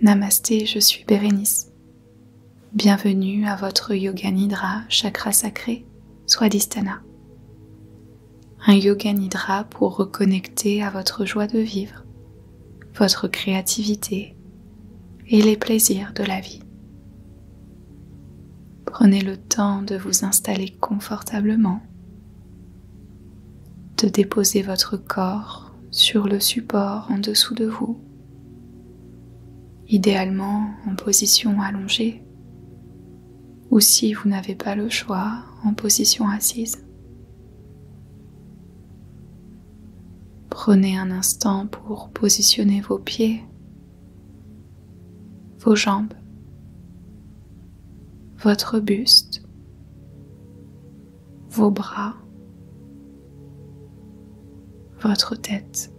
Namasté, je suis Bérénice. Bienvenue à votre Yoga Nidra Chakra Sacré, Swadhisthana. Un Yoga Nidra pour reconnecter à votre joie de vivre, votre créativité et les plaisirs de la vie. Prenez le temps de vous installer confortablement, de déposer votre corps sur le support en dessous de vous, idéalement en position allongée, ou si vous n'avez pas le choix, en position assise. Prenez un instant pour positionner vos pieds, vos jambes, votre buste, vos bras, votre tête.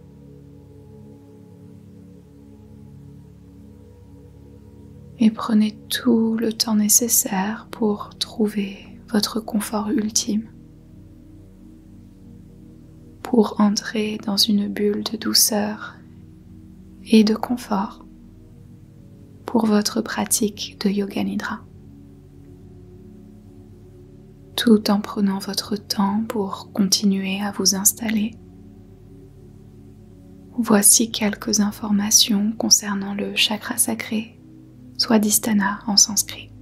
Et prenez tout le temps nécessaire pour trouver votre confort ultime, pour entrer dans une bulle de douceur et de confort pour votre pratique de Yoga Nidra. Tout en prenant votre temps pour continuer à vous installer. Voici quelques informations concernant le chakra sacré, Swadhisthana en sanskrit.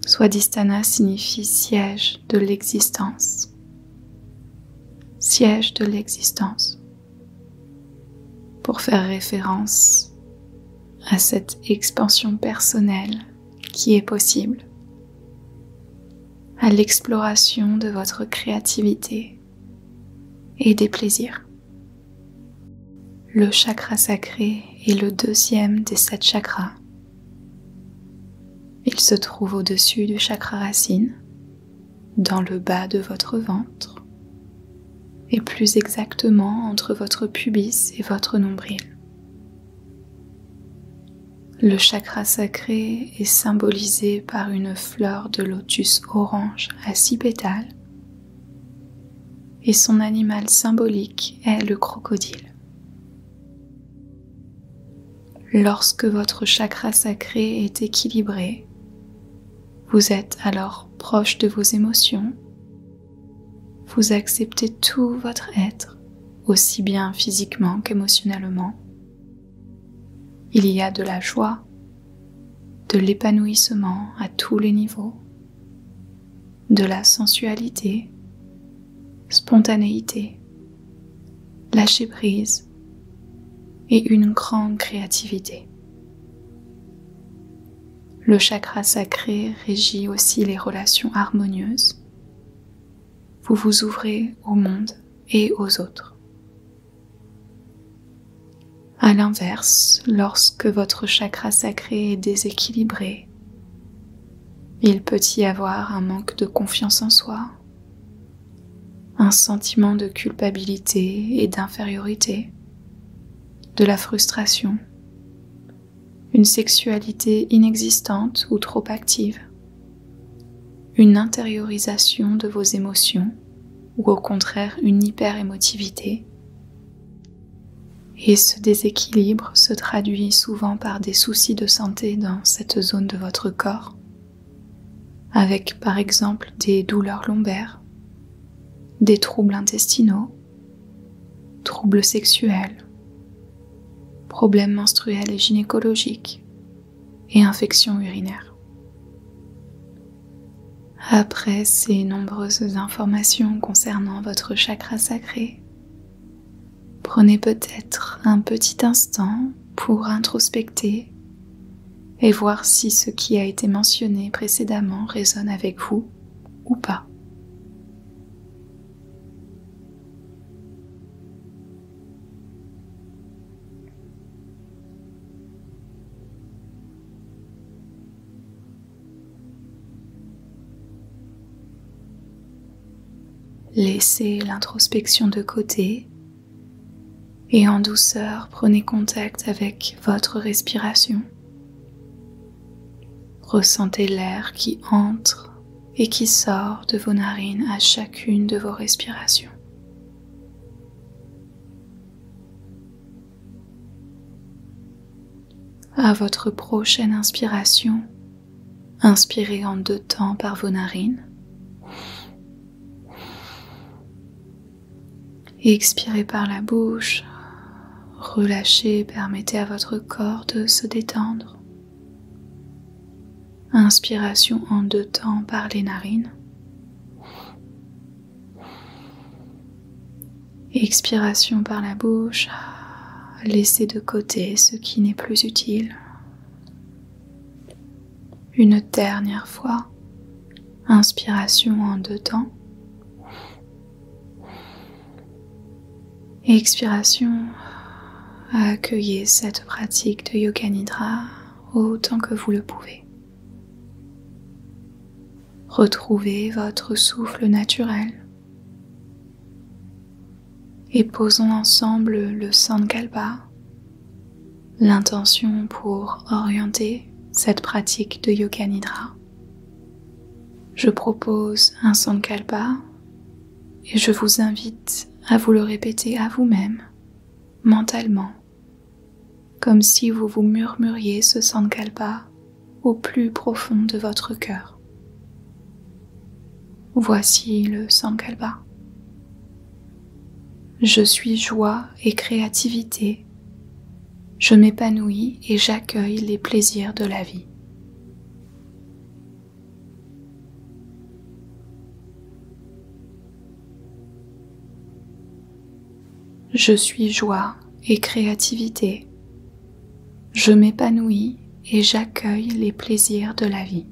Swadhisthana signifie siège de l'existence. Siège de l'existence. Pour faire référence à cette expansion personnelle qui est possible, à l'exploration de votre créativité et des plaisirs. Le chakra sacré est le deuxième des 7 chakras. Il se trouve au-dessus du chakra racine, dans le bas de votre ventre, et plus exactement entre votre pubis et votre nombril. Le chakra sacré est symbolisé par une fleur de lotus orange à 6 pétales, et son animal symbolique est le crocodile. Lorsque votre chakra sacré est équilibré, vous êtes alors proche de vos émotions, vous acceptez tout votre être, aussi bien physiquement qu'émotionnellement. Il y a de la joie, de l'épanouissement à tous les niveaux, de la sensualité, spontanéité, lâcher prise, et une grande créativité. Le chakra sacré régit aussi les relations harmonieuses. Vous vous ouvrez au monde et aux autres. À l'inverse, lorsque votre chakra sacré est déséquilibré, il peut y avoir un manque de confiance en soi, un sentiment de culpabilité et d'infériorité, de la frustration, une sexualité inexistante ou trop active, une intériorisation de vos émotions ou au contraire une hyper-émotivité. Et ce déséquilibre se traduit souvent par des soucis de santé dans cette zone de votre corps, avec par exemple des douleurs lombaires, des troubles intestinaux, troubles sexuels, problèmes menstruels et gynécologiques et infections urinaires. Après ces nombreuses informations concernant votre chakra sacré, prenez peut-être un petit instant pour introspecter et voir si ce qui a été mentionné précédemment résonne avec vous ou pas. Laissez l'introspection de côté et en douceur prenez contact avec votre respiration. Ressentez l'air qui entre et qui sort de vos narines à chacune de vos respirations. À votre prochaine inspiration, inspirez en 2 temps par vos narines. Expirez par la bouche, relâchez, permettez à votre corps de se détendre. Inspiration en 2 temps par les narines. Expiration par la bouche, laissez de côté ce qui n'est plus utile. Une dernière fois, inspiration en 2 temps. Expiration, accueillez cette pratique de Yoga Nidra autant que vous le pouvez. Retrouvez votre souffle naturel et posons ensemble le Sankalpa, l'intention pour orienter cette pratique de Yoga Nidra. Je propose un Sankalpa et je vous invite à vous le répéter à vous-même, mentalement, comme si vous vous murmuriez ce Sankalpa au plus profond de votre cœur. Voici le Sankalpa. Je suis joie et créativité. Je m'épanouis et j'accueille les plaisirs de la vie. Je suis joie et créativité. Je m'épanouis et j'accueille les plaisirs de la vie.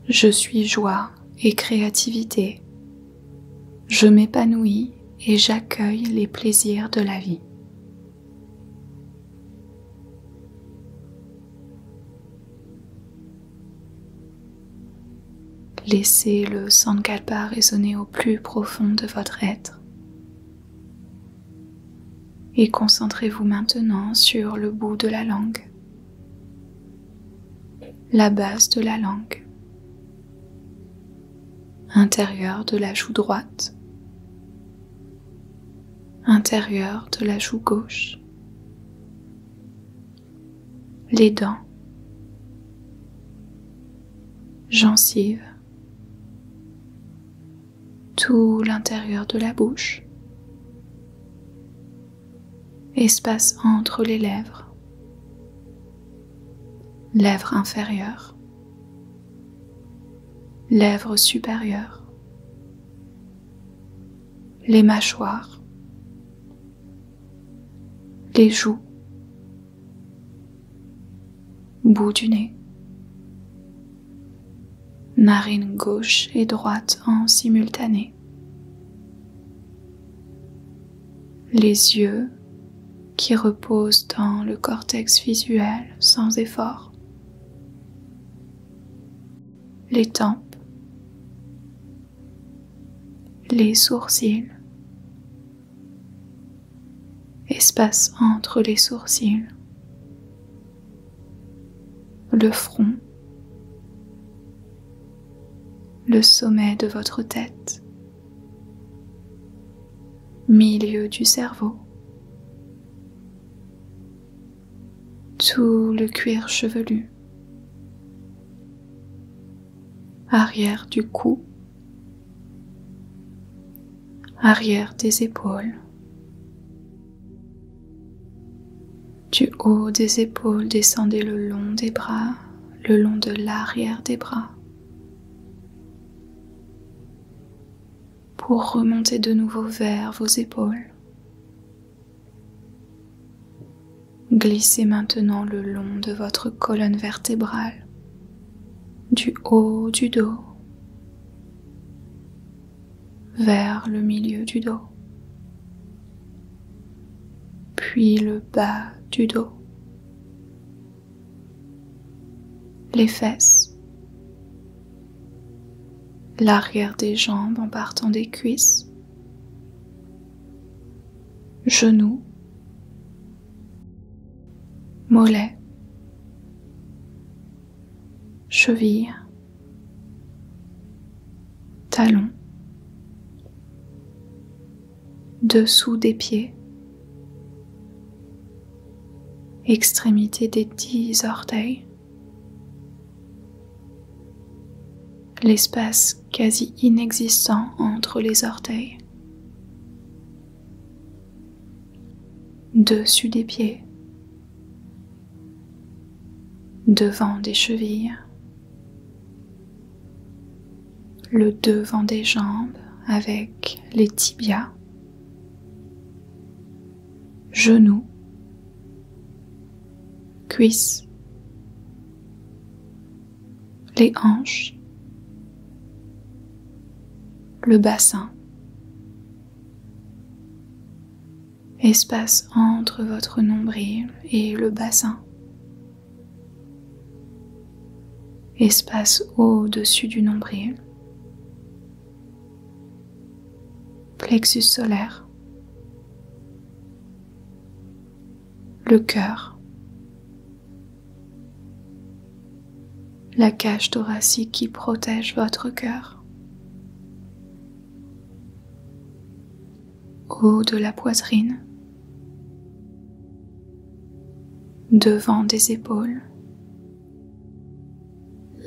Je suis joie et créativité. Je m'épanouis et j'accueille les plaisirs de la vie. Laissez le Sankalpa résonner au plus profond de votre être. Et concentrez-vous maintenant sur le bout de la langue, la base de la langue, intérieur de la joue droite, intérieur de la joue gauche, les dents, gencives, tout l'intérieur de la bouche, espace entre les lèvres, lèvres inférieures, lèvres supérieures, les mâchoires, les joues, bout du nez, narines gauche et droite en simultané, les yeux qui reposent dans le cortex visuel sans effort, les tempes, les sourcils, espace entre les sourcils, le front, le sommet de votre tête, milieu du cerveau, tout le cuir chevelu, arrière du cou, arrière des épaules, du haut des épaules descendez le long des bras, le long de l'arrière des bras, pour remonter de nouveau vers vos épaules. Glissez maintenant le long de votre colonne vertébrale, du haut du dos vers le milieu du dos, puis le bas du dos, les fesses, l'arrière des jambes en partant des cuisses, genoux, mollets, chevilles, talons, dessous des pieds, extrémité des 10 orteils, l'espace quasi inexistant entre les orteils, dessus des pieds, devant des chevilles, le devant des jambes avec les tibias, genoux, cuisses, les hanches, le bassin, espace entre votre nombril et le bassin, espace au-dessus du nombril, plexus solaire, le cœur, la cage thoracique qui protège votre cœur, haut de la poitrine, devant des épaules,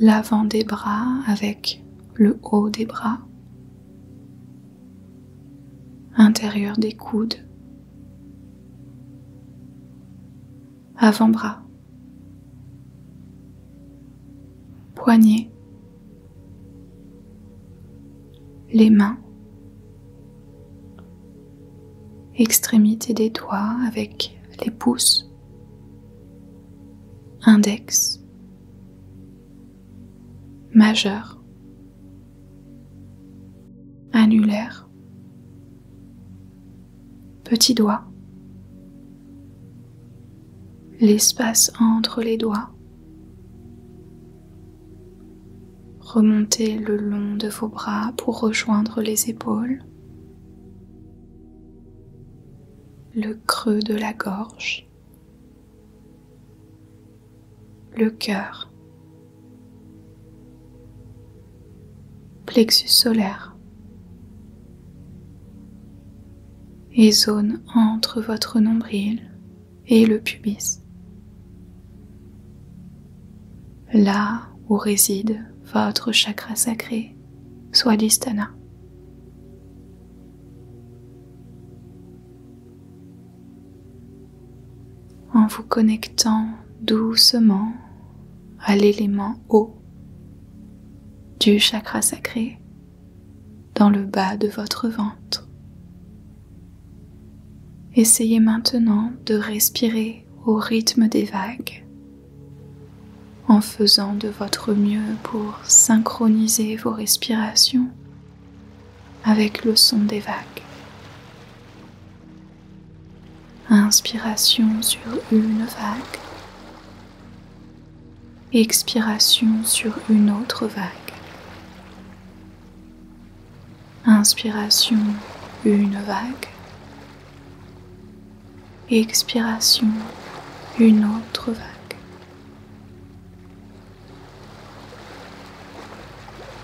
l'avant des bras avec le haut des bras, intérieur des coudes, avant-bras, poignets, les mains, extrémité des doigts avec les pouces, index, majeur, annulaire, petit doigt, l'espace entre les doigts, remontez le long de vos bras pour rejoindre les épaules, le creux de la gorge, le cœur, plexus solaire et zone entre votre nombril et le pubis, là où réside votre chakra sacré, Swadhisthana. En vous connectant doucement à l'élément eau du chakra sacré dans le bas de votre ventre. Essayez maintenant de respirer au rythme des vagues, en faisant de votre mieux pour synchroniser vos respirations avec le son des vagues. Inspiration sur une vague, expiration sur une autre vague. Inspiration, une vague. Expiration, une autre vague.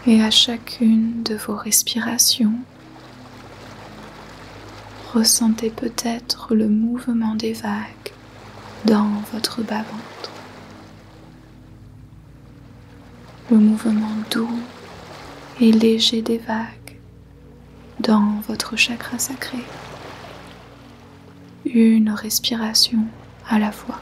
Et à chacune de vos respirations, ressentez peut-être le mouvement des vagues dans votre bas-ventre. Le mouvement doux et léger des vagues dans votre chakra sacré. Une respiration à la fois.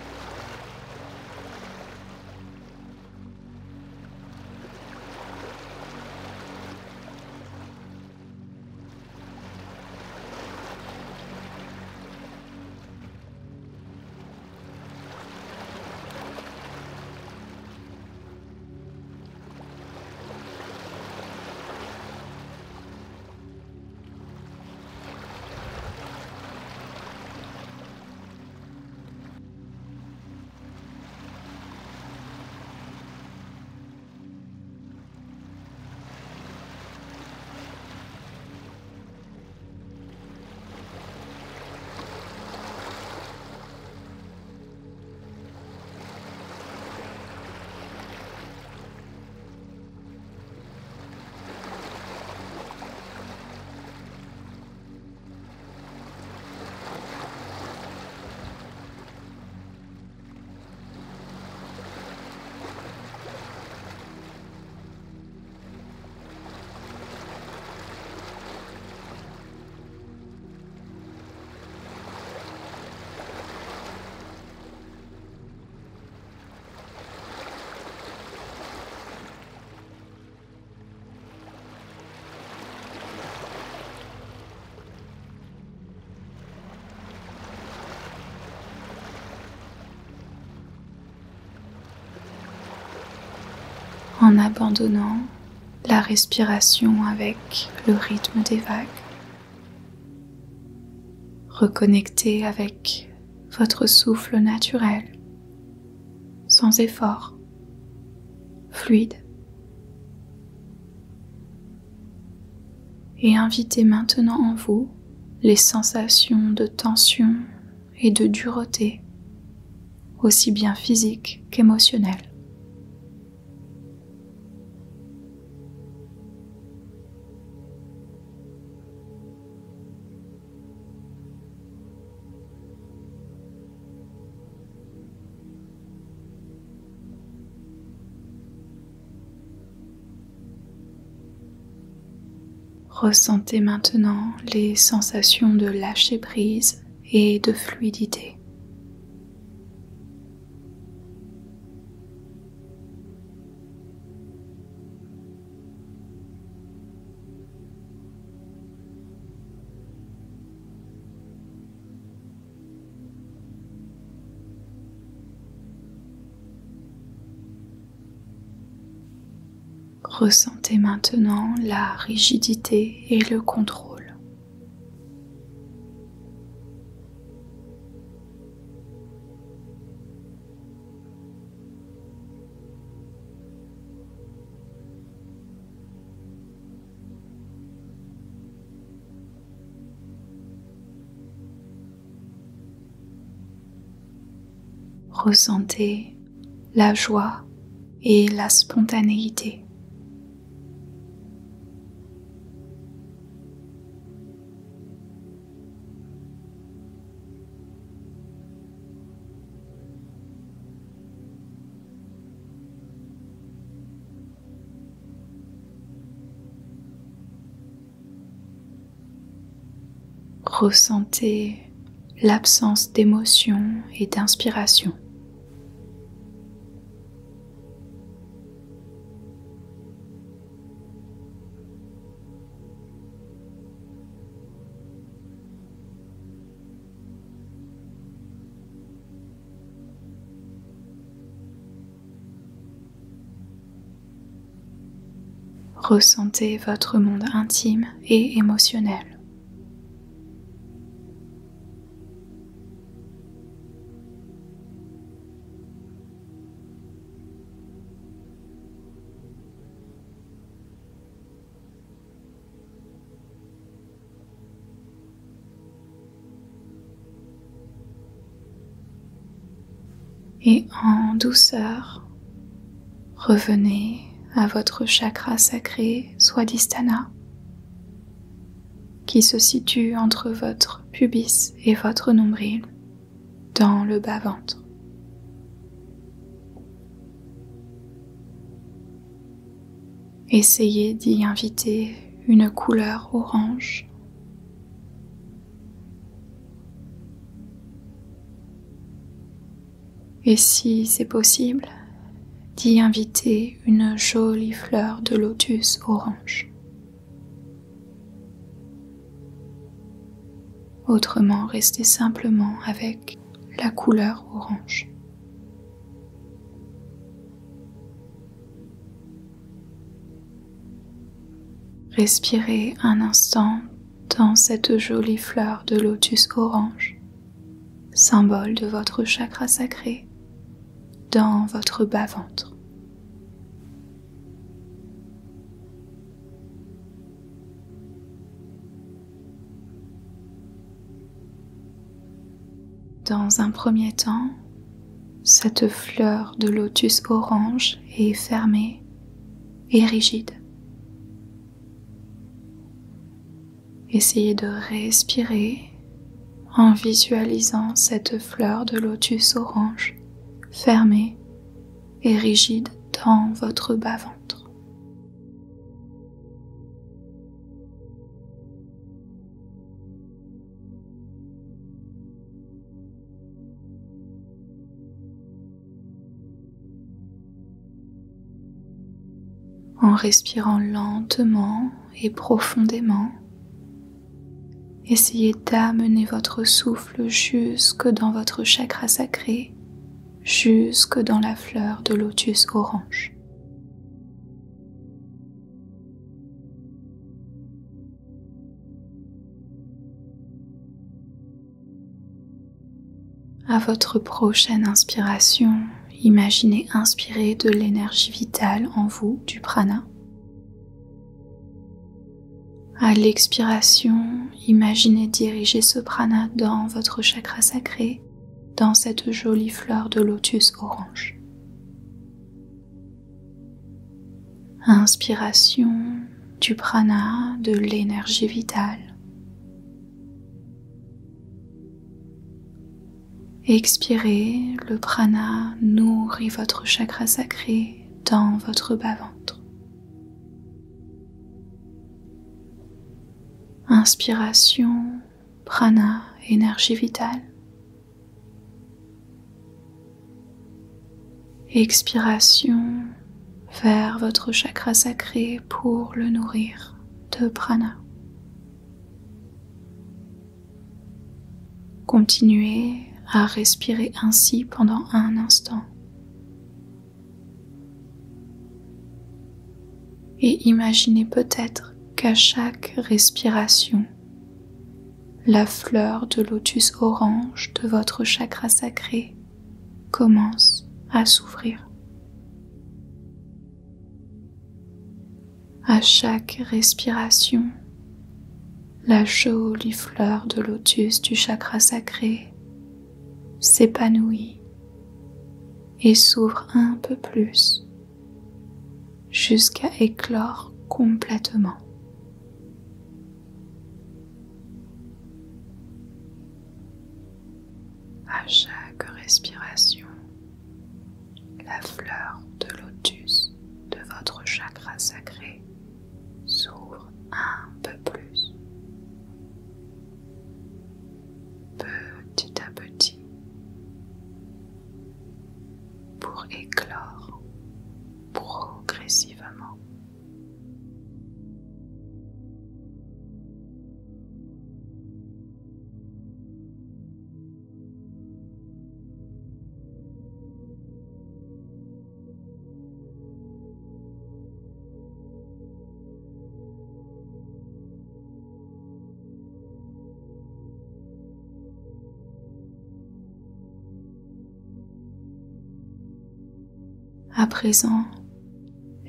en abandonnant la respiration avec le rythme des vagues. Reconnectez avec votre souffle naturel, sans effort, fluide. Et invitez maintenant en vous les sensations de tension et de dureté, aussi bien physiques qu'émotionnelles. Ressentez maintenant les sensations de lâcher prise et de fluidité. Ressentez maintenant la rigidité et le contrôle. Ressentez la joie et la spontanéité. Ressentez l'absence d'émotion et d'inspiration. Ressentez votre monde intime et émotionnel. Et en douceur, revenez à votre chakra sacré Swadhisthana, qui se situe entre votre pubis et votre nombril, dans le bas-ventre. Essayez d'y inviter une couleur orange. Et si c'est possible, d'y inviter une jolie fleur de lotus orange. Autrement, restez simplement avec la couleur orange. Respirez un instant dans cette jolie fleur de lotus orange, symbole de votre chakra sacré, dans votre bas-ventre. Dans un premier temps, cette fleur de lotus orange est fermée et rigide. Essayez de respirer en visualisant cette fleur de lotus orange fermée et rigide dans votre bas-ventre. En respirant lentement et profondément, essayez d'amener votre souffle jusque dans votre chakra sacré, jusque dans la fleur de lotus orange. À votre prochaine inspiration, imaginez inspirer de l'énergie vitale en vous, du prana. À l'expiration, imaginez diriger ce prana dans votre chakra sacré, dans cette jolie fleur de lotus orange. Inspiration du prana, de l'énergie vitale. Expirez, le prana nourrit votre chakra sacré dans votre bas-ventre. Inspiration, prana, énergie vitale. Expiration vers votre chakra sacré pour le nourrir de prana. Continuez à respirer ainsi pendant un instant. Et imaginez peut-être qu'à chaque respiration, la fleur de lotus orange de votre chakra sacré commence à s'ouvrir. À chaque respiration, la jolie fleur de lotus du chakra sacré s'épanouit et s'ouvre un peu plus jusqu'à éclore complètement. À chaque respiration, la fleur de lotus de votre chakra sacré s'ouvre un peu plus, petit à petit, pour éclore progressivement. À présent,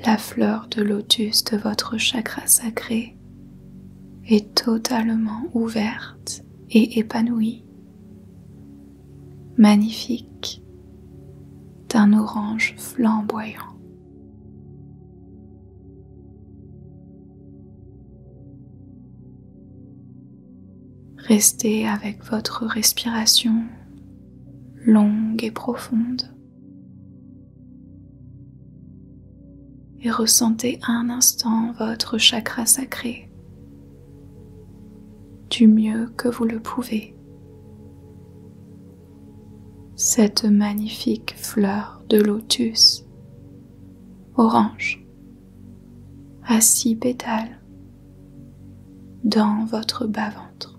la fleur de lotus de votre chakra sacré est totalement ouverte et épanouie, magnifique, d'un orange flamboyant. Restez avec votre respiration longue et profonde. Et ressentez un instant votre chakra sacré du mieux que vous le pouvez. Cette magnifique fleur de lotus orange à 6 pétales dans votre bas-ventre.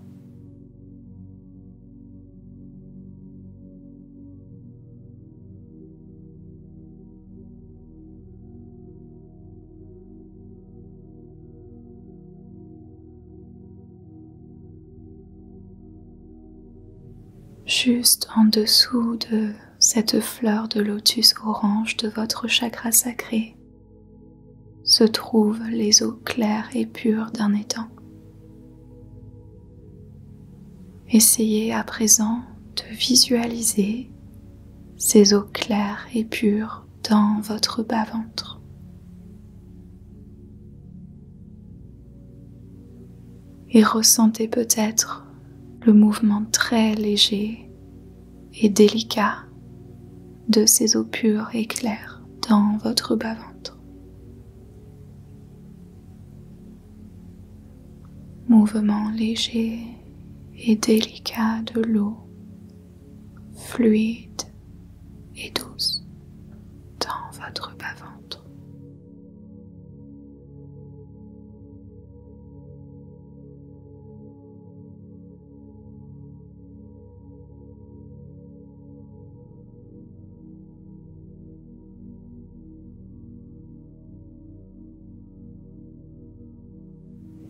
Juste en dessous de cette fleur de lotus orange de votre chakra sacré se trouvent les eaux claires et pures d'un étang. Essayez à présent de visualiser ces eaux claires et pures dans votre bas-ventre. Et ressentez peut-être le mouvement très léger et délicat de ces eaux pures et claires dans votre bas-ventre. Mouvement léger et délicat de l'eau, fluide et douce dans votre bas-ventre.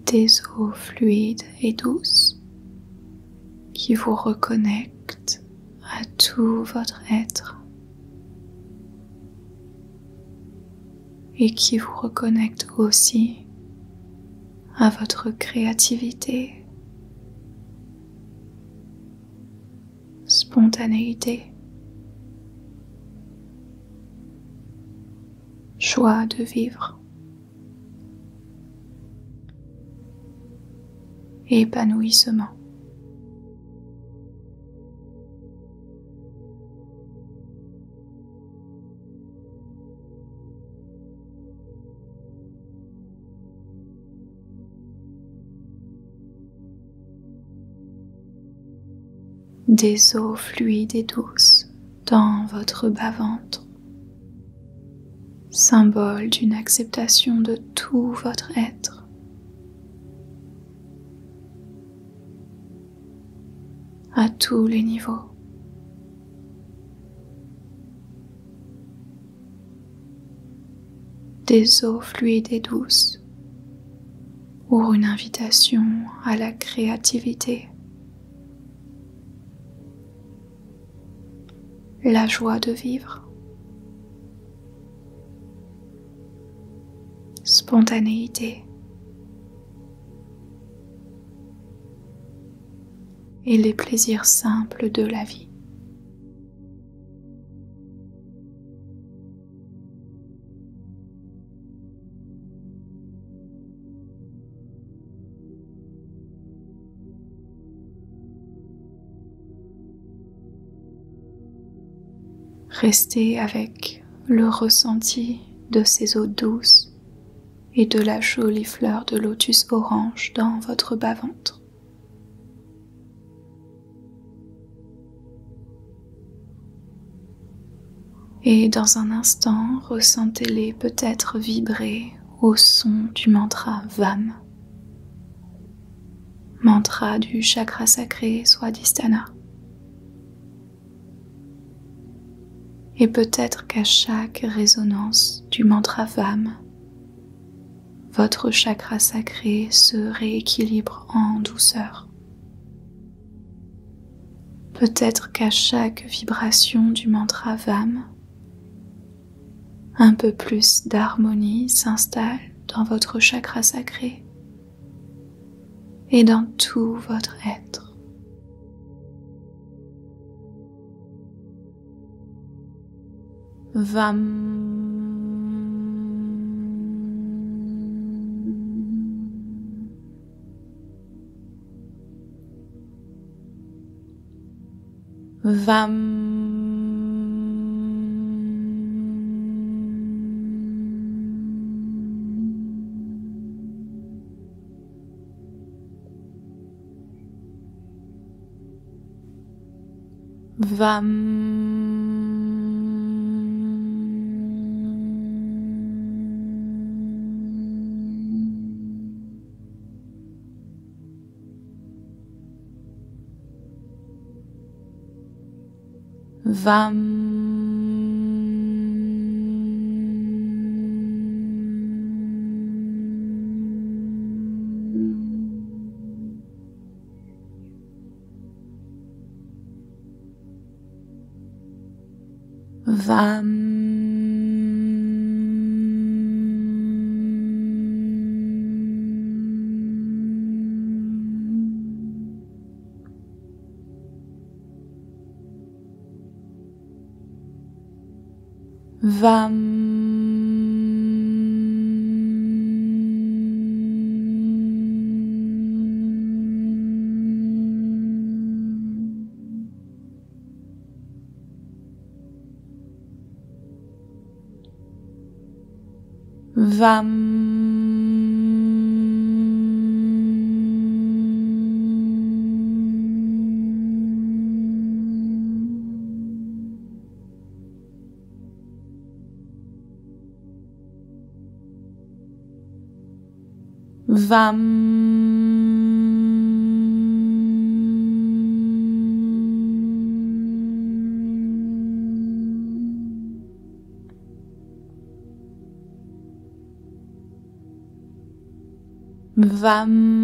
Des eaux fluides et douces qui vous reconnectent à tout votre être et qui vous reconnecte aussi à votre créativité, spontanéité, joie de vivre, épanouissement. Des eaux fluides et douces dans votre bas-ventre, symbole d'une acceptation de tout votre être. À tous les niveaux. Des eaux fluides et douces, ou une invitation à la créativité, la joie de vivre, spontanéité et les plaisirs simples de la vie. Restez avec le ressenti de ces eaux douces et de la jolie fleur de lotus orange dans votre bas-ventre. Et dans un instant, ressentez-les peut-être vibrer au son du mantra VAM, mantra du chakra sacré Swadhisthana. Et peut-être qu'à chaque résonance du mantra VAM, votre chakra sacré se rééquilibre en douceur. Peut-être qu'à chaque vibration du mantra VAM, un peu plus d'harmonie s'installe dans votre chakra sacré et dans tout votre être. VAM. VAM. VAM. VAM. VAM. VAM. VAM.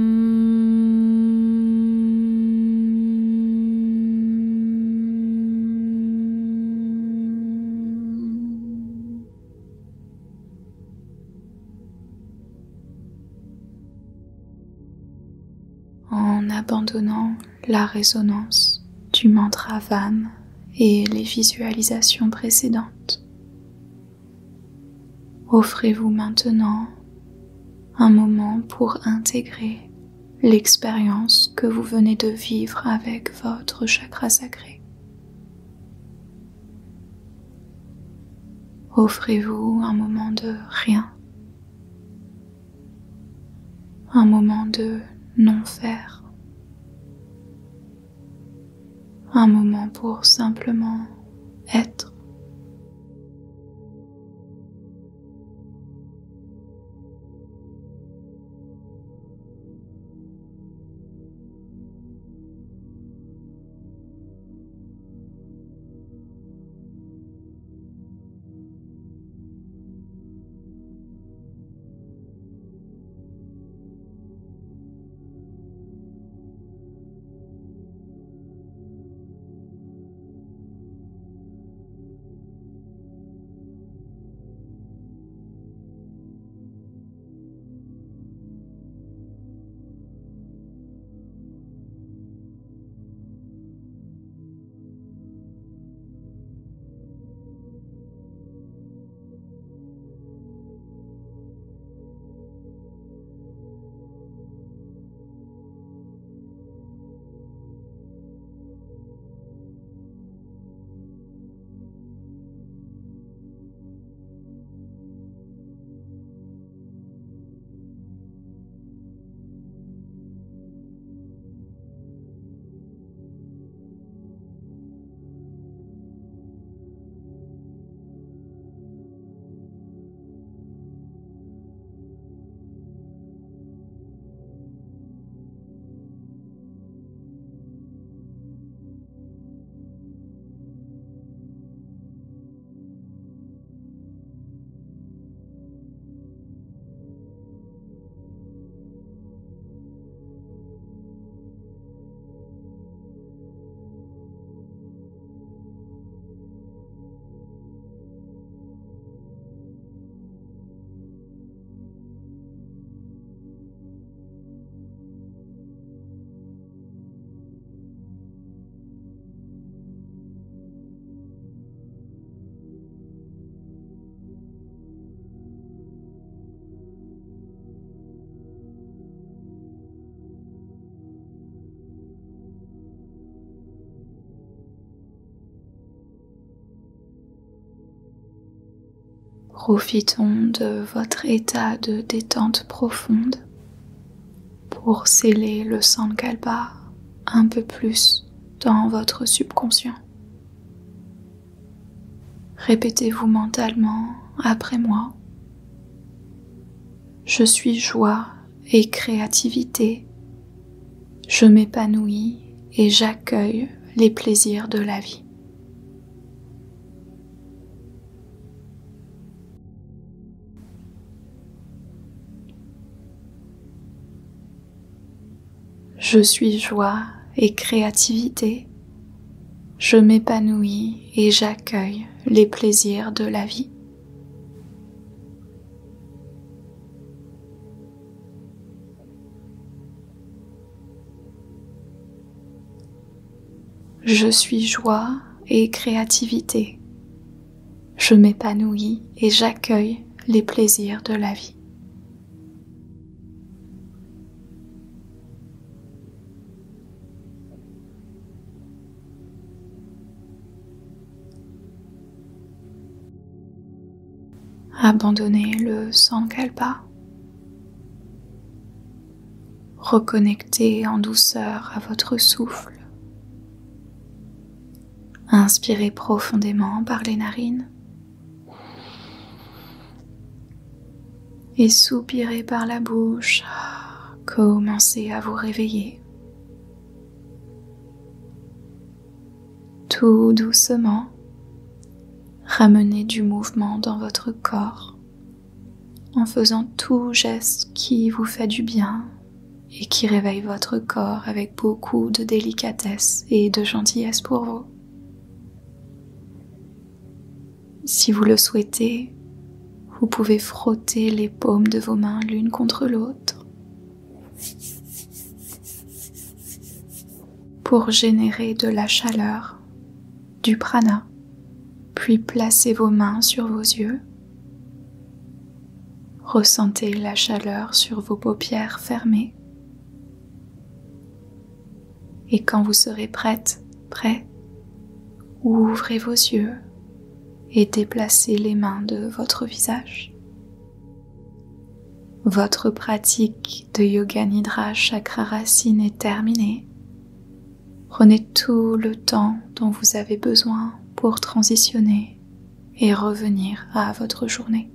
en abandonnant la résonance du mantra VAM et les visualisations précédentes. Offrez-vous maintenant un moment pour intégrer l'expérience que vous venez de vivre avec votre chakra sacré. Offrez-vous un moment de rien, un moment de non-faire, un moment pour simplement être. Profitons de votre état de détente profonde pour sceller le Sankalpa un peu plus dans votre subconscient. Répétez-vous mentalement après moi. Je suis joie et créativité. Je m'épanouis et j'accueille les plaisirs de la vie. Je suis joie et créativité. Je m'épanouis et j'accueille les plaisirs de la vie. Je suis joie et créativité. Je m'épanouis et j'accueille les plaisirs de la vie. Abandonnez le Sankalpa. Reconnectez en douceur à votre souffle. Inspirez profondément par les narines et soupirez par la bouche. Commencez à vous réveiller. Tout doucement, ramenez du mouvement dans votre corps en faisant tout geste qui vous fait du bien et qui réveille votre corps avec beaucoup de délicatesse et de gentillesse pour vous. Si vous le souhaitez, vous pouvez frotter les paumes de vos mains l'une contre l'autre pour générer de la chaleur, du prana, puis placez vos mains sur vos yeux. Ressentez la chaleur sur vos paupières fermées. Et quand vous serez prêt, ouvrez vos yeux et déplacez les mains de votre visage. Votre pratique de Yoga Nidra Chakra Racine est terminée. Prenez tout le temps dont vous avez besoin pour transitionner et revenir à votre journée.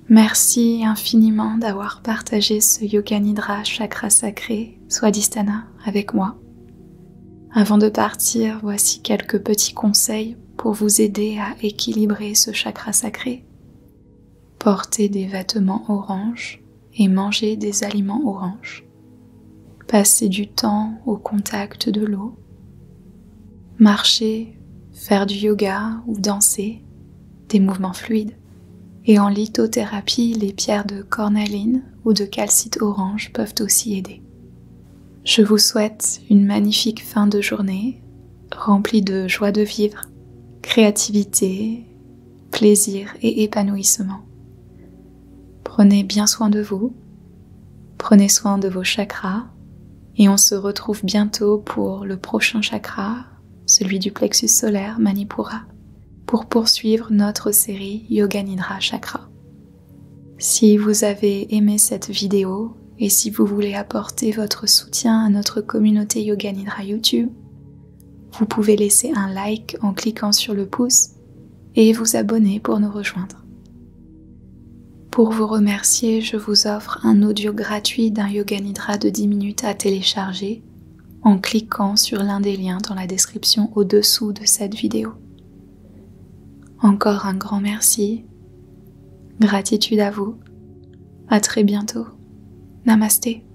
Merci infiniment d'avoir partagé ce Yoga Nidra Chakra Sacré Swadhisthana avec moi. Avant de partir, voici quelques petits conseils pour vous aider à équilibrer ce chakra sacré. Portez des vêtements orange et mangez des aliments oranges. Passez du temps au contact de l'eau. Marchez, faire du yoga ou danser, des mouvements fluides. Et en lithothérapie, les pierres de cornaline ou de calcite orange peuvent aussi aider. Je vous souhaite une magnifique fin de journée, remplie de joie de vivre, créativité, plaisir et épanouissement. Prenez bien soin de vous, prenez soin de vos chakras, et on se retrouve bientôt pour le prochain chakra, celui du plexus solaire Manipura, pour poursuivre notre série Yoga Nidra Chakra. Si vous avez aimé cette vidéo et si vous voulez apporter votre soutien à notre communauté Yoga Nidra YouTube, vous pouvez laisser un like en cliquant sur le pouce et vous abonner pour nous rejoindre. Pour vous remercier, je vous offre un audio gratuit d'un Yoga Nidra de 10 minutes à télécharger en cliquant sur l'un des liens dans la description au-dessous de cette vidéo. Encore un grand merci, gratitude à vous, à très bientôt, Namasté.